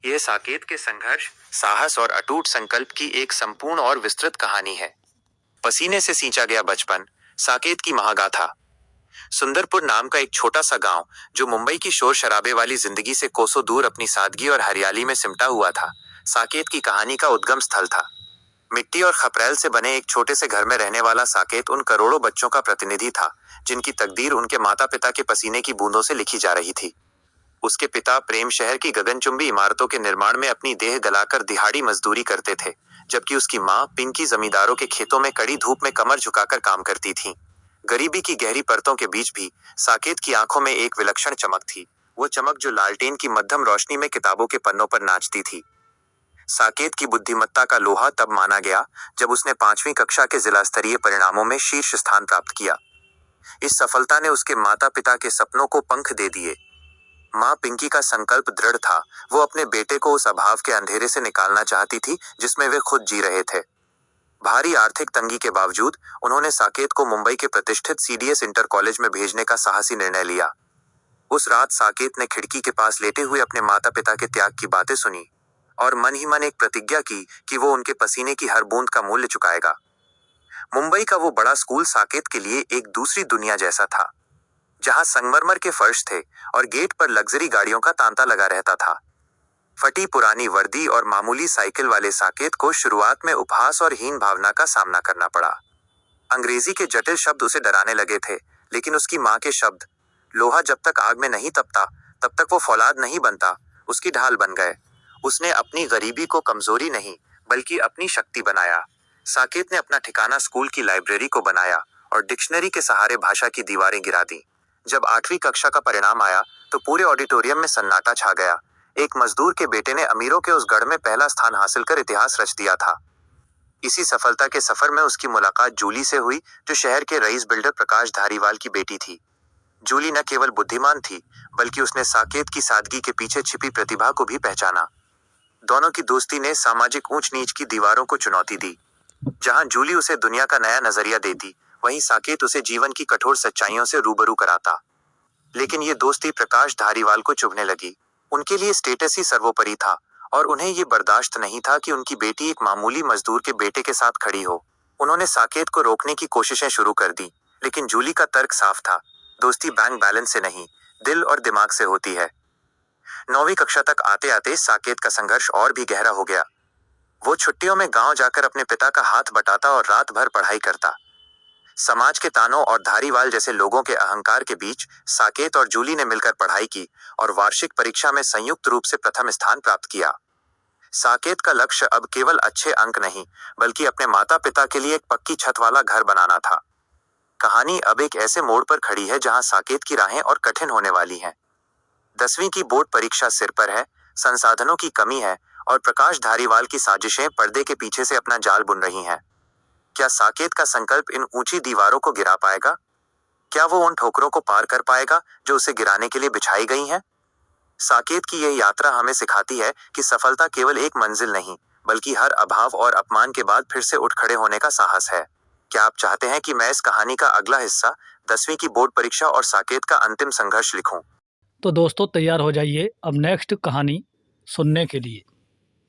यह साकेत के संघर्ष, साहस और अटूट संकल्प की एक संपूर्ण और विस्तृत कहानी है। पसीने से सींचा गया बचपन, साकेत की महागाथा। सुंदरपुर नाम का एक छोटा सा गांव, जो मुंबई की शोर शराबे वाली जिंदगी से कोसों दूर अपनी सादगी और हरियाली में सिमटा हुआ था, साकेत की कहानी का उद्गम स्थल था। मिट्टी और खपरेल से बने एक छोटे से घर में रहने वाला साकेत उन करोड़ों बच्चों का प्रतिनिधि था, जिनकी तकदीर उनके माता पिता के पसीने की बूंदों से लिखी जा रही थी। उसके पिता प्रेम शहर की गगनचुंबी इमारतों के निर्माण में अपनी देह गलाकर दिहाड़ी मजदूरी करते थे, जबकि उसकी माँ पिंकी जमींदारों के खेतों में कड़ी धूप में कमर झुकाकर काम करती थीं। गरीबी की गहरी परतों के बीच भी साकेत की आंखों में एक विलक्षण चमक थी, वो चमक जो लालटेन की मध्यम रोशनी में किताबों के पन्नों पर नाचती थी। साकेत की बुद्धिमत्ता का लोहा तब माना गया जब उसने 5वीं कक्षा के जिला स्तरीय परिणामों में शीर्ष स्थान प्राप्त किया। इस सफलता ने उसके माता पिता के सपनों को पंख दे दिए। माँ पिंकी का संकल्प दृढ़ था, वो अपने बेटे को उस अभाव के अंधेरे से निकालना चाहती थी जिसमें वे खुद जी रहे थे। भारी आर्थिक तंगी के बावजूद उन्होंने साकेत को मुंबई के प्रतिष्ठित सीडीएस इंटर कॉलेज में भेजने का साहसी निर्णय लिया। उस रात साकेत ने खिड़की के पास लेटे हुए अपने माता पिता के त्याग की बातें सुनी और मन ही मन एक प्रतिज्ञा की कि वो उनके पसीने की हर बूंद का मूल्य चुकाएगा। मुंबई का वो बड़ा स्कूल साकेत के लिए एक दूसरी दुनिया जैसा था, जहां संगमरमर के फर्श थे और गेट पर लग्जरी गाड़ियों का तांता लगा रहता था। फटी पुरानी वर्दी और मामूली साइकिल वाले साकेत को शुरुआत में उपहास और हीन भावना का सामना करना पड़ा। अंग्रेजी के जटिल शब्द उसे डराने लगे थे, लेकिन उसकी माँ के शब्द, लोहा जब तक आग में नहीं तपता तब तक वो फौलाद नहीं बनता, उसकी ढाल बन गए। उसने अपनी गरीबी को कमजोरी नहीं बल्कि अपनी शक्ति बनाया। साकेत ने अपना ठिकाना स्कूल की लाइब्रेरी को बनाया और डिक्शनरी के सहारे भाषा की दीवारें गिरा दी। जब 8वीं कक्षा का परिणाम आया तो पूरे ऑडिटोरियम में सन्नाटा छा गया। एक मजदूर के बेटे ने अमीरों के उस गढ़ में पहला स्थान हासिल कर इतिहास रच दिया था। इसी सफलता के सफर में उसकी मुलाकात जूली से हुई, जो शहर के रईस बिल्डर प्रकाश धारीवाल की बेटी थी। जूली न केवल बुद्धिमान थी, बल्कि उसने साकेत की सादगी के पीछे छिपी प्रतिभा को भी पहचाना। दोनों की दोस्ती ने सामाजिक ऊंच नीच की दीवारों को चुनौती दी। जहां जूली उसे दुनिया का नया नजरिया देती, वहीं साकेत उसे जीवन की कठोर सच्चाइयों से रूबरू कराता। लेकिन ये दोस्ती प्रकाश धारीवाल को चुभने लगी। उनके लिए स्टेटस ही सर्वोपरि था और उन्हें ये बर्दाश्त नहीं था कि उनकी बेटी एक मामूली मजदूर के बेटे के साथ खड़ी हो। उन्होंने साकेत को रोकने की कोशिशें शुरू कर दी, लेकिन जूली का तर्क साफ था, दोस्ती बैंक बैलेंस से नहीं, दिल और दिमाग से होती है। 9वीं कक्षा तक आते आते साकेत का संघर्ष और भी गहरा हो गया। वो छुट्टियों में गांव जाकर अपने पिता का हाथ बटाता और रात भर पढ़ाई करता। समाज के तानों और धारीवाल जैसे लोगों के अहंकार के बीच साकेत और जूली ने मिलकर पढ़ाई की और वार्षिक परीक्षा में संयुक्त रूप से प्रथम स्थान प्राप्त किया। साकेत का लक्ष्य अब केवल अच्छे अंक नहीं, बल्कि अपने माता पिता के लिए एक पक्की छत वाला घर बनाना था। कहानी अब एक ऐसे मोड़ पर खड़ी है जहां साकेत की राहें और कठिन होने वाली हैं। 10वीं की बोर्ड परीक्षा सिर पर है, संसाधनों की कमी है और प्रकाश धारीवाल की साजिशें पर्दे के पीछे से अपना जाल बुन रही हैं। क्या साकेत का संकल्प इन ऊंची दीवारों को गिरा पाएगा? क्या वो उन ठोकरों को पार कर पाएगा जो उसे गिराने के लिए बिछाई गई हैं? साकेत की यह यात्रा हमें सिखाती है कि सफलता केवल एक मंजिल नहीं, बल्कि हर अभाव और अपमान के बाद फिर से उठ खड़े होने का साहस है। क्या आप चाहते हैं कि मैं इस कहानी का अगला हिस्सा, 10वीं की बोर्ड परीक्षा और साकेत का अंतिम संघर्ष लिखूं? तो दोस्तों तैयार हो जाइए अब नेक्स्ट कहानी सुनने के लिए।